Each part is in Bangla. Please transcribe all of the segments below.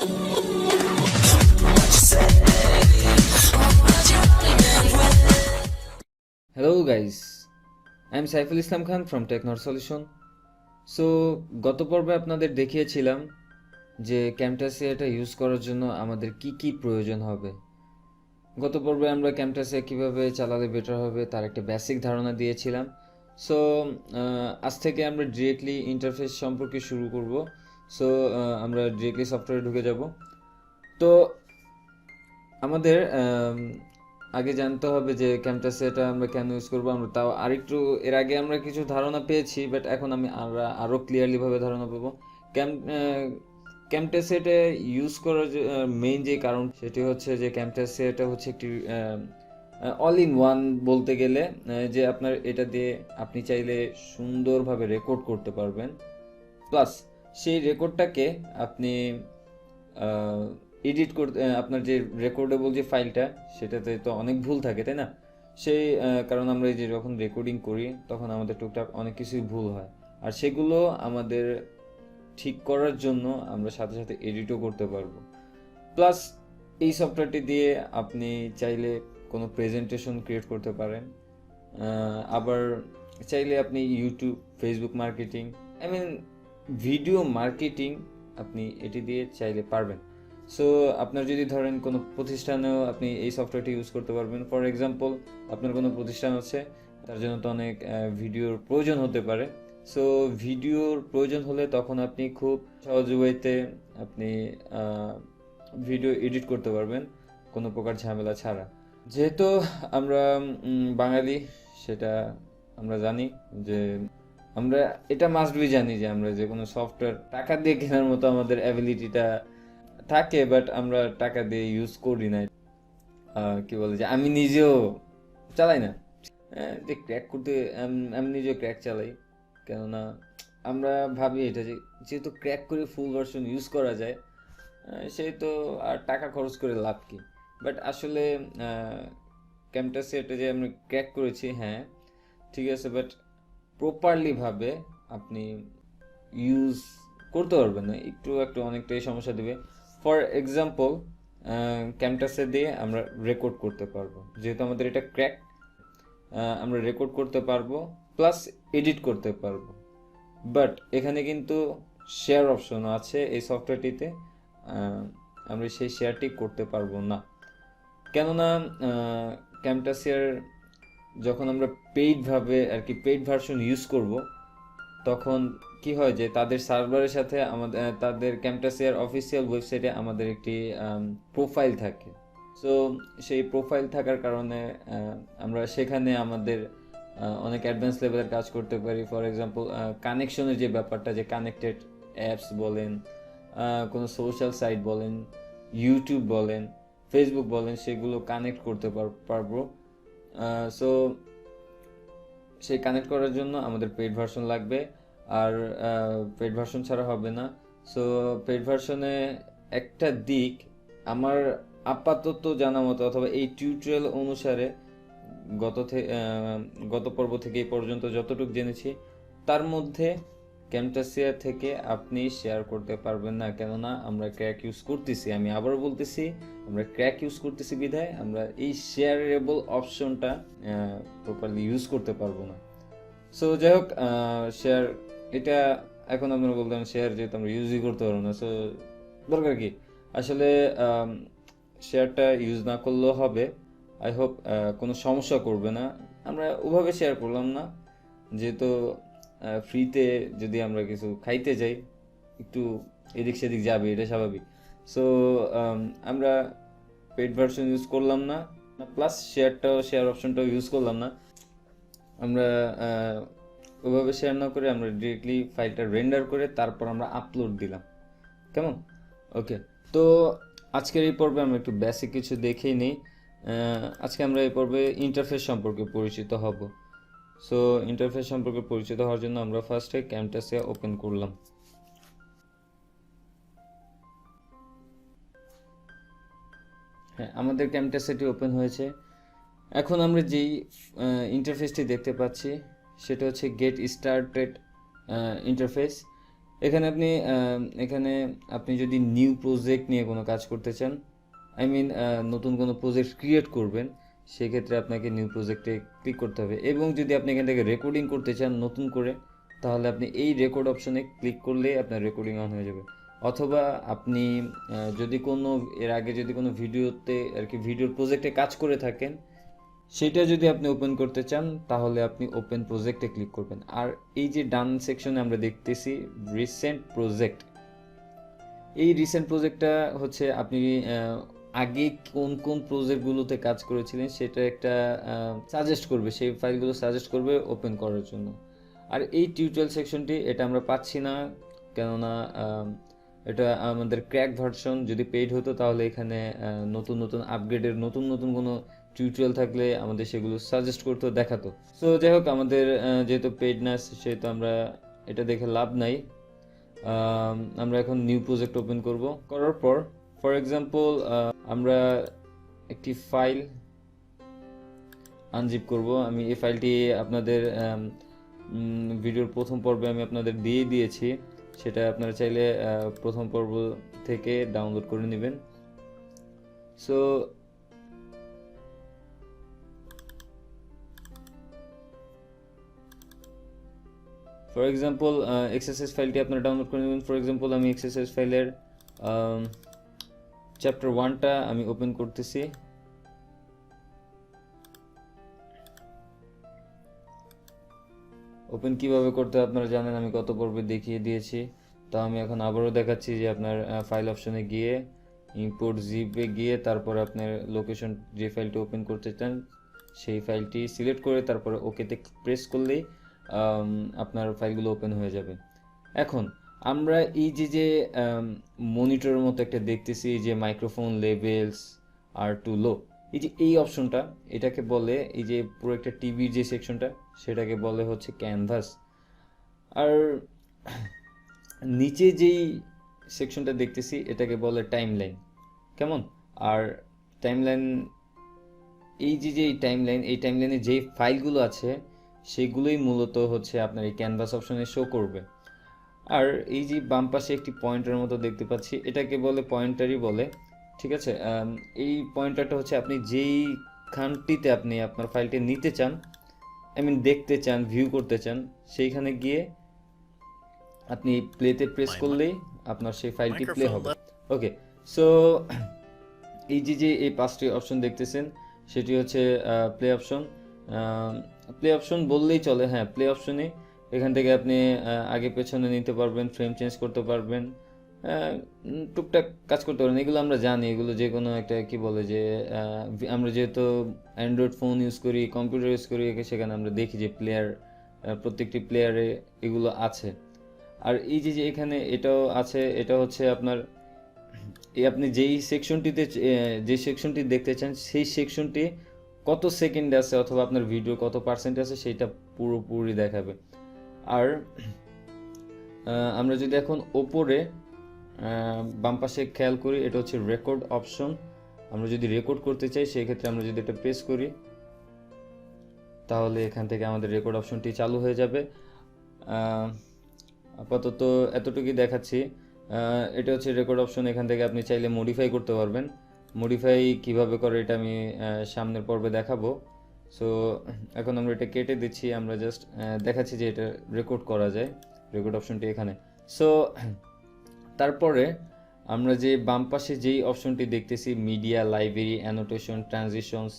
Hello guys, I'm Saiful Islam Khan from Technor Solution. So গত পর্বে আপনাদের দেখিয়েছিলাম যে ক্যামটাসিয়া এটা ইউজ করার জন্য আমাদের কি কি প্রয়োজন হবে। গত পর্বে আমরা ক্যামটাসিয়া কিভাবে চালালে বেটার হবে তার একটা বেসিক ধারণা দিয়েছিলাম। সো আজ থেকে আমরা ডিরেক্টলি ইন্টারফেস সম্পর্কে শুরু করব। সো আমরা ডিরেক্টলি সফটওয়্যারে ঢুকে যাব। তো আমাদের আগে জানতে হবে যে ক্যামটাসিয়াটা আমরা কেন ইউজ করবো। আমরা তাও আরেকটু এর আগে আমরা কিছু ধারণা পেয়েছি, বাট এখন আমরা আরও ক্লিয়ারলিভাবে ধারণা পাবো। ক্যামটাসিয়াটা ইউজ করার মেইন যে কারণ সেটি হচ্ছে যে ক্যামটাসিয়াটা হচ্ছে একটি অল ইন ওয়ান বলতে গেলে, যে আপনার এটা দিয়ে আপনি চাইলে সুন্দরভাবে রেকর্ড করতে পারবেন, প্লাস সেই রেকর্ডটাকে আপনি এডিট করতে, আপনার যে রেকর্ডেবল যে ফাইলটা সেটাতে তো অনেক ভুল থাকে, তাই না? সেই কারণ আমরা এই যে যখন রেকর্ডিং করি তখন আমাদের টুকটাক অনেক কিছুই ভুল হয়, আর সেগুলো আমাদের ঠিক করার জন্য আমরা সাথে সাথে এডিটও করতে পারবো। প্লাস এই সফটওয়্যারটি দিয়ে আপনি চাইলে কোনো প্রেজেন্টেশন ক্রিয়েট করতে পারেন, আবার চাইলে আপনি YouTube, Facebook marketing, I mean video marketing আপনি এটি দিয়ে চাইলে পারবেন। সো আপনার যদি ধরেন কোনো প্রতিষ্ঠানেও আপনি এই সফটওয়্যারটি ইউজ করতে পারবেন। ফর এক্সাম্পল, আপনার কোনো প্রতিষ্ঠান আছে, তার জন্য তো অনেক ভিডিওর প্রয়োজন হতে পারে। সো ভিডিওর প্রয়োজন হলে তখন আপনি খুব সহজ ওয়েতে আপনি ভিডিও এডিট করতে পারবেন কোনো প্রকার ঝামেলা ছাড়া। যেহেতু আমরা বাঙালি, সেটা আমরা জানি যে আমরা এটা মাস্ট বি জানি যে আমরা যে কোনো সফটওয়্যার টাকা দিয়ে কেনার মতো আমাদের অ্যাবিলিটিটা থাকে, বাট আমরা টাকা দিয়ে ইউজ করি না। কি বলে যে আমি নিজেও চালাই না, যে ক্র্যাক করতে আমি নিজেও ক্র্যাক চালাই, কেননা আমরা ভাবি এটা যে যেহেতু ক্র্যাক করে ফুল ভার্সন ইউজ করা যায়, সেই তো আর টাকা খরচ করে লাভ কি। বাট আসলে ক্যামটাসিয়াটা যে আমরা ক্র্যাক করেছি, হ্যাঁ ঠিক আছে, বাট প্রপারলিভাবে আপনি ইউজ করতে পারবেন না, একটু একটু অনেকটাই সমস্যা দেবে। ফর এক্সাম্পল, ক্যামটাসে দিয়ে আমরা রেকর্ড করতে পারবো, যেহেতু আমাদের এটা ক্র্যাক, আমরা রেকর্ড করতে পারবো প্লাস এডিট করতে পারবো। বাট এখানে কিন্তু শেয়ার অপশন আছে এই সফটওয়্যারটিতে, আমরা সেই শেয়ারটি করতে পারবো না, কেননা ক্যামটাসিয়ার যখন আমরা পেইডভাবে আর কি পেইড ভার্সন ইউজ করব, তখন কি হয় যে তাদের সার্ভারের সাথে আমাদের তাদের ক্যামটাসিয়ার অফিসিয়াল ওয়েবসাইটে আমাদের একটি প্রোফাইল থাকে। সো সেই প্রোফাইল থাকার কারণে আমরা সেখানে আমাদের অনেক অ্যাডভান্স লেভেলের কাজ করতে পারি। ফর এক্সাম্পল, কানেকশনের যে ব্যাপারটা, যে কানেক্টেড অ্যাপস বলেন, কোনো সোশ্যাল সাইট বলেন, ইউটিউব বলেন, ফেসবুক বলেন, সেগুলো কানেক্ট করতে পারবো। সো সেই কানেক্ট করার জন্য আমাদের পেইড ভার্সন লাগবে, আর পেইড ভার্সন ছাড়া হবে না। সো পেইড ভার্সনে একটা দিক আমার আপাতত জানা মতো, অথবা এই টিউটোরিয়াল অনুসারে গত পর্ব থেকে এই পর্যন্ত যতটুকু জেনেছি, তার মধ্যে ক্যামটাসিয়া থেকে আপনি শেয়ার করতে পারবেন না, কেননা আমরা ক্র্যাক ইউজ করতেছি। আমি আবার বলতেছি, আমরা ক্র্যাক ইউজ করতেছি বিধায় আমরা এই শেয়ারেবল অপশনটা প্রপারলি ইউজ করতে পারবো না। সো যাই হোক, শেয়ার এটা এখন আপনারা বলতেন শেয়ার যেহেতু আমরা ইউজই করতে পারবো না, সো দরকার কি? আসলে শেয়ারটা ইউজ না করলেও হবে। আই হোপ কোনো সমস্যা করবে না। আমরা ওভাবে শেয়ার করলাম না, যেহেতু ফ্রিতে যদি আমরা কিছু খাইতে যাই একটু এদিক সেদিক যাবে, এটা স্বাভাবিক। সো আমরা পেইড ভার্সন ইউজ করলাম না, প্লাস শেয়ার অপশনটাও ইউজ করলাম না। আমরা ওইভাবে শেয়ার না করে আমরা ডিরেক্টলি ফাইলটা রেন্ডার করে তারপর আমরা আপলোড দিলাম। কেমন? ওকে, তো আজকের এই পর্বে আমরা একটু বেসিক কিছু দেখেই নিই। আজকে আমরা এই পর্বে ইন্টারফেস সম্পর্কে পরিচিত হব। সো ইন্টারফেস সম্পর্কে পরিচিত হওয়ার জন্য আমরা ফার্স্টে ক্যামটাসিয়া ওপেন করলাম। হ্যাঁ, আমাদের ক্যামটাসিয়াটি ওপেন হয়েছে। এখন আমরা যেই ইন্টারফেসটি দেখতে পাচ্ছি সেটা হচ্ছে গেট স্টার্টেড ইন্টারফেস। এখানে আপনি যদি নিউ প্রজেক্ট নিয়ে কোনো কাজ করতে চান, আই মিন নতুন কোনো প্রজেক্ট ক্রিয়েট করবেন, সেক্ষেত্রে আপনাকে নিউ প্রজেক্টে ক্লিক করতে হবে। এবং যদি আপনি এখান থেকে রেকর্ডিং করতে চান নতুন করে, তাহলে আপনি এই রেকর্ড অপশনে ক্লিক করলেই আপনার রেকর্ডিং অন হয়ে যাবে। অথবা আপনি যদি কোনো এর আগে যদি কোনো ভিডিওতে আর কি ভিডিওর প্রজেক্টে কাজ করে থাকেন, সেটা যদি আপনি ওপেন করতে চান, তাহলে আপনি ওপেন প্রজেক্টে ক্লিক করবেন। আর এই যে ডান সেকশনে আমরা দেখতেছি রিসেন্ট প্রজেক্ট, এই রিসেন্ট প্রজেক্টটা হচ্ছে আপনি আগে কোন কোন প্রজেক্টগুলোতে কাজ করেছিলেন সেটা একটা সাজেস্ট করবে, সেই ফাইলগুলো সাজেস্ট করবে ওপেন করার জন্য। আর এই টিউটোরিয়াল সেকশনটি এটা আমরা পাচ্ছি না, কেননা এটা আমাদের ক্র্যাক ভার্সন। যদি পেইড হতো তাহলে এখানে নতুন নতুন আপগ্রেডের নতুন নতুন কোনো টিউটোরিয়াল থাকলে আমাদের সেগুলো সাজেস্ট করতো, দেখাতো। সো যাই হোক, আমাদের যেহেতু পেইড না, সেহেতু আমরা এটা দেখে লাভ নাই। আমরা এখন নিউ প্রজেক্ট ওপেন করব। করার পর ফর এক্সাম্পল আমরা একটি ফাইল আনজিপ করব। আমি এই ফাইলটি আপনাদের ভিডিওর প্রথম পর্বে আমি আপনাদের দিয়ে দিয়েছি, সেটা আপনারা চাইলে প্রথম পর্ব থেকে ডাউনলোড করে নেবেন। সো ফর এক্সাম্পল এক্সারসাইজ ফাইলটি আপনারা ডাউনলোড করে নেবেন। ফর এক্সাম্পল আমি এক্সারসাইজ ফাইলের চ্যাপ্টার 1টা আমি ওপেন করতেছি। ওপেন কিভাবে করতে আপনারা জানেন, আমি গত পর্বে দেখিয়ে দিয়েছি। তো আমি এখন আবারও দেখাচ্ছি যে আপনার ফাইল অপশনে গিয়ে ইম্পোর্ট জিপে গিয়ে তারপর আপনার লোকেশন যে ফাইলটি ওপেন করতে চান সেই ফাইলটি সিলেক্ট করে তারপরে ওকেতে প্রেস করলেই আপনার ফাইলগুলো ওপেন হয়ে যাবে। এখন আমরা এই যে মনিটরের মতো একটা দেখতেছি যে microphone levels R to low, এই অপশনটা, এটাকে বলে, এই যে পুরো একটা টিভির যে সেকশনটা, সেটাকে বলে হচ্ছে ক্যানভাস। আর নিচে যেই সেকশনটা দেখতেছি এটাকে বলে টাইমলাইন। কেমন? আর টাইমলাইন, এই টাইমলাইনে যেই ফাইলগুলো আছে সেগুলোই মূলত হচ্ছে আপনার এই ক্যানভাস অপশনে শো করবে। আর এই যে বাম পাশে একটি পয়েন্টার মতো দেখতে পাচ্ছি, এটাকে বলে পয়েন্টারই বলে, ঠিক আছে। এই পয়েন্টারটা হচ্ছে আপনি যেই খানটিতে আপনি আপনার ফাইলটি নিতে চান, আই মিন দেখতে চান, ভিউ করতে চান, সেইখানে গিয়ে আপনি প্লেতে প্রেস করলেই আপনার সেই ফাইলটি প্লে হবে। ওকে, সো এই যে এই 5টি অপশন দেখতেছেন, সেটি হচ্ছে প্লে অপশন। প্লে অপশন বললেই চলে, হ্যাঁ, প্লে অপশনে এখান থেকে আপনি আগে পেছনে নিতে পারবেন, ফ্রেম চেঞ্জ করতে পারবেন, টুকটাক কাজ করতে পারবেন। এগুলো আমরা জানি, এগুলো যে কোনো একটা কি বলে যে আমরা যেহেতু অ্যান্ড্রয়েড ফোন ইউজ করি, কম্পিউটার ইউজ করি, সেখানে আমরা দেখি যে প্লেয়ার, প্রত্যেকটি প্লেয়ারে এগুলো আছে। আর এই যে এখানে এটাও আছে, এটা হচ্ছে আপনার আপনি যেই সেকশনটিতে যে সেকশনটি দেখতে চান সেই সেকশনটি কত সেকেন্ড আছে অথবা আপনার ভিডিও কত পার্সেন্ট আছে সেইটা পুরোপুরি দেখাবে। আর আমরা যদি এখন ওপরে বাম পাশে খেয়াল করি, এটা হচ্ছে রেকর্ড অপশন। আমরা যদি রেকর্ড করতে চাই সেই ক্ষেত্রে আমরা যদি এটা প্রেস করি, তাহলে এখান থেকে আমাদের রেকর্ড অপশনটি চালু হয়ে যাবে। আপাতত এতটুকুই দেখাচ্ছি। এটা হচ্ছে রেকর্ড অপশন, এখান থেকে আপনি চাইলে মডিফাই করতে পারবেন। মডিফাই কিভাবে করে এটা আমি সামনের পর্বে দেখাবো। সো এখন আমরা এটা কেটে দিচ্ছি, আমরা জাস্ট দেখাচ্ছি যে এটা রেকর্ড করা যায়, রেকর্ড অপশনটি এখানে। সো তারপরে আমরা যে বাম পাশে যেই অপশনটি দেখতেছি মিডিয়া, লাইব্রেরি, অ্যানোটেশন, ট্রানজিশনস,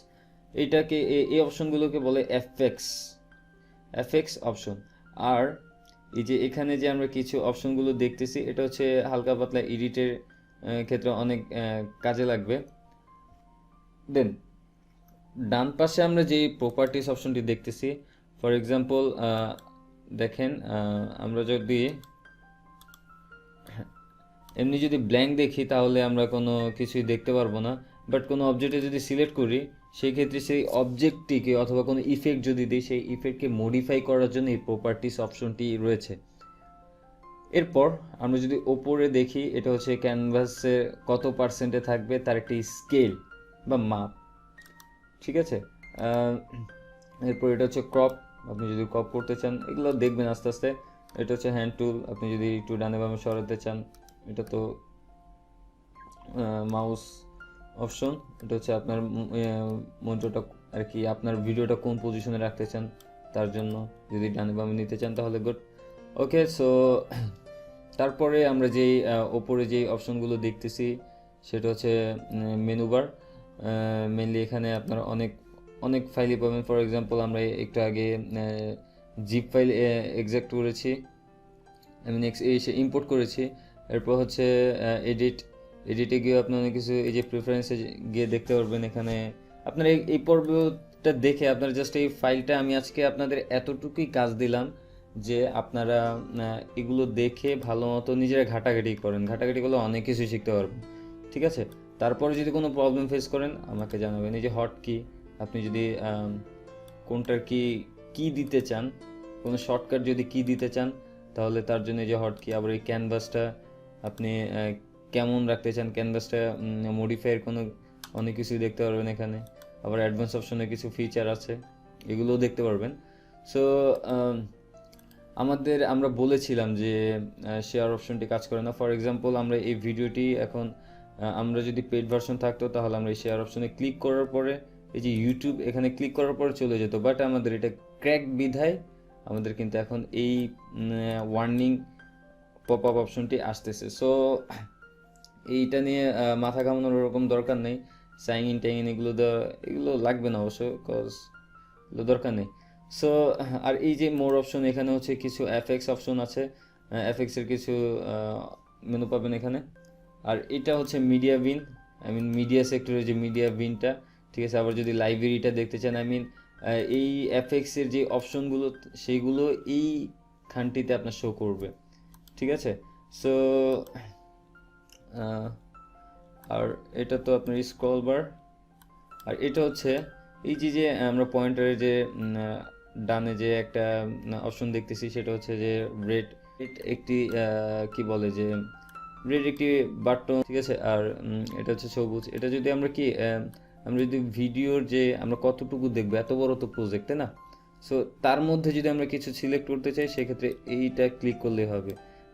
এইটাকে এই অপশনগুলোকে বলে এফএক্স অপশন। আর এই যে এখানে যে আমরা কিছু অপশনগুলো দেখতেছি, এটা হচ্ছে হালকা পাতলা এডিটের ক্ষেত্রে অনেক কাজে লাগবে। দেন ডান পাশে আমরা যে প্রপার্টিস অপশনটি দেখতেছি, ফর এক্সাম্পল দেখেন, আমরা যদি এমনি যদি ব্ল্যাঙ্ক দেখি তাহলে আমরা কোনো কিছুই দেখতে পারবো না, বাট কোনো অবজেক্টে যদি সিলেক্ট করি সেই ক্ষেত্রে সেই অবজেক্টটিকে অথবা কোনো ইফেক্ট যদি দিই, সেই ইফেক্টকে মডিফাই করার জন্য এই প্রপার্টিস অপশনটি রয়েছে। এরপর আমরা যদি ওপরে দেখি, এটা হচ্ছে ক্যানভাসে কত পার্সেন্টে থাকবে তার একটি স্কেল বা মাপ, ঠিক আছে। এরপর এটা হচ্ছে ক্রপ, আপনি যদি ক্রপ করতে চান, এগুলো দেখবেন আস্তে আস্তে। এটা হচ্ছে হ্যান্ড টুল, আপনি যদি একটু ডানে বামে সরাতে চান। এটা তো মাউস অপশন, এটা হচ্ছে আপনার মন্ত্রটা আর কি, আপনার ভিডিওটা কোন পজিশনে রাখতে চান তার জন্য, যদি ডানে বামে নিতে চান তাহলে গুড। ওকে, সো তারপরে আমরা যেই ওপরে যেই অপশনগুলো দেখতেছি সেটা হচ্ছে মেনু বার। মেনলি এখানে আপনার অনেক অনেক ফাইলই পাবেন। ফর এক্সাম্পল আমরা একটু আগে জিপ ফাইল এক্সাক্ট করেছি, আই মিন ইম্পোর্ট করেছি। এরপর হচ্ছে এডিটে গিয়ে আপনি অনেক কিছু, এই যে প্রেফারেন্সে গিয়ে দেখতে পারবেন। এখানে আপনার এই পর্বটা দেখে আপনার জাস্ট এই ফাইলটা, আমি আজকে আপনাদের এতটুকুই কাজ দিলাম যে আপনারা এগুলো দেখে ভালো মতো নিজেরা ঘাটাঘাটি করেন, ঘাটাঘাটি করলে অনেক কিছু শিখতে পারবেন, ঠিক আছে? তারপরে যদি কোনো প্রবলেম ফেস করেন আমাকে জানাবেন। এই যে হট কি, আপনি যদি কোনটার কি দিতে চান, কোনো শর্টকাট যদি কি দিতে চান তাহলে তার জন্য এই যে হট কি। আবার এই ক্যানভাসটা আপনি কেমন রাখতে চান, ক্যানভাসটা মডিফাইয়ের কোনো অনেক কিছুই দেখতে পারবেন এখানে। আবার অ্যাডভান্স অপশনে কিছু ফিচার আছে, এগুলোও দেখতে পারবেন। সো আমরা বলেছিলাম যে শেয়ার অপশনটি কাজ করে না। ফর এক্সাম্পল আমরা এই ভিডিওটি এখন আমরা যদি পেইড ভার্সন থাকতো তাহলে আমরা এই শেয়ার অপশনে ক্লিক করার পরে এই যে ইউটিউব এখানে ক্লিক করার পরে চলে যেত, বাট আমাদের এটা ক্র্যাক বিধায় আমাদের কিন্তু এখন এই ওয়ার্নিং পপ আপ অপশনটি আসতেছে। সো এইটা নিয়ে মাথা ঘামানোর ওরকম দরকার নেই। সাইন ইন টাইন এগুলো লাগবে না অবশ্য, কজ এগুলো দরকার নেই। সো আর এই যে মোর অপশন, এখানে হচ্ছে কিছু এফএক্স অপশন আছে, এফএক্সের কিছু মেনু পাবেন এখানে। আর এটা হচ্ছে মিডিয়া বিন, আই মিন মিডিয়া সেক্টরের যে মিডিয়া বিনটা, ঠিক আছে? আবার যদি লাইব্রেরিটা দেখতে চান, আই মিন এই এফএক্সের যে অপশনগুলো সেইগুলো এই খানটিতে আপনার শো করবে, ঠিক আছে? সো আর এটা তো আপনার স্ক্রল বার। আর এটা হচ্ছে এই যে আমরা পয়েন্টারের যে ডানে যে একটা অপশন দেখতেছি সেটা হচ্ছে যে রেড একটি কি বলে যে রেড একটি বাটন, ঠিক আছে? আর এটা হচ্ছে সবুজ। এটা যদি আমরা আমরা যদি ভিডিওর যে আমরা কতটুকু দেখবো, এত বড় তো প্রজেক্ট, তাই না? সো তার মধ্যে যদি আমরা কিছু সিলেক্ট করতে চাই সেক্ষেত্রে এইটা ক্লিক করলেই হবে।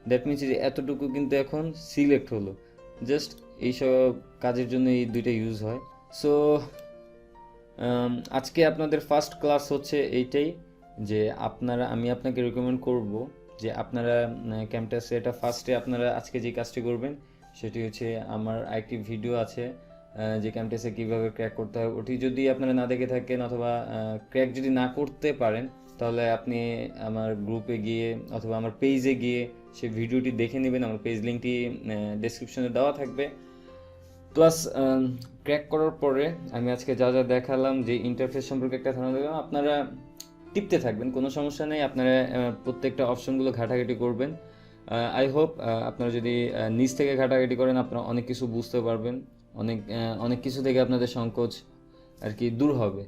দ্যাট মিনস যে এতটুকু কিন্তু এখন সিলেক্ট হলো। জাস্ট এইসব কাজের জন্য এই দুইটা ইউজ হয়। সো আজকে আপনাদের ফার্স্ট ক্লাস হচ্ছে এইটাই, যে আমি আপনাকে রেকমেন্ড করব যে আপনারা ক্যামটাসে এটা ফার্স্টে আপনারা আজকে যে কাজটি করবেন সেটি হচ্ছে, আমার আরেকটি ভিডিও আছে যে ক্যামটাসে কীভাবে ক্র্যাক করতে হয়, ওটি যদি আপনারা না দেখে থাকেন অথবা ক্র্যাক যদি না করতে পারেন তাহলে আপনি আমার গ্রুপে গিয়ে অথবা আমার পেজে গিয়ে সেই ভিডিওটি দেখে নেবেন। আমার পেজ লিঙ্কটি ডেসক্রিপশনে দেওয়া থাকবে। প্লাস ক্র্যাক করার পরে আমি আজকে যা যা দেখালাম, যে ইন্টারফেস সম্পর্কে একটা ধারণা দিলাম, আপনারা টিপতে থাকবেন, কোনো সমস্যা নেই। আপনারা প্রত্যেকটা অপশনগুলো ঘাটাঘাটি করবেন। আই হোপ আপনারা যদি নিজ থেকে ঘাটাঘাটি করেন আপনারা অনেক কিছু বুঝতে পারবেন, অনেক কিছু থেকে আপনাদের সংকোচ আর কি দূর হবে।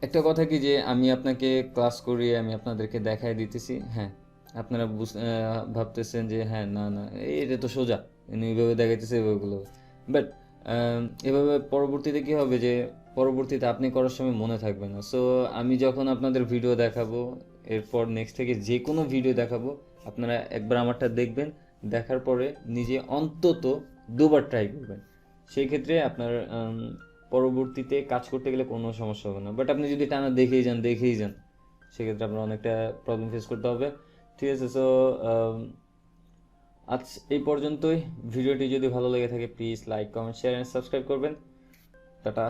একটা কথা কি, যে আমি আপনাকে ক্লাস করিয়ে আমি আপনাদেরকে দেখাই দিতেছি, হ্যাঁ আপনারা ভাবতেছেন যে হ্যাঁ না না এটা তো সোজা, এইভাবে দেখাইতেছে এভাবেগুলো, বাট এভাবে পরবর্তীতে কি হবে যে পরবর্তীতে আপনি করার সময় মনে থাকবে না। সো আমি যখন আপনাদের ভিডিও দেখাবো, এরপর নেক্সট থেকে যে কোনো ভিডিও দেখাবো, আপনারা একবার আমারটা দেখবেন, দেখার পরে নিজে অন্তত দুবার ট্রাই করবেন। সেই ক্ষেত্রে আপনার পরবর্তীতে কাজ করতে গেলে কোনো সমস্যা হবে না। বাট আপনি যদি টানা দেখেই যান সেক্ষেত্রে আপনার অনেকটা প্রবলেম ফেস করতে হবে, ঠিক আছে? সো আজ এই পর্যন্তই। ভিডিওটি যদি ভালো লেগে থাকে please like, comment, share and subscribe করবেন। টাটা।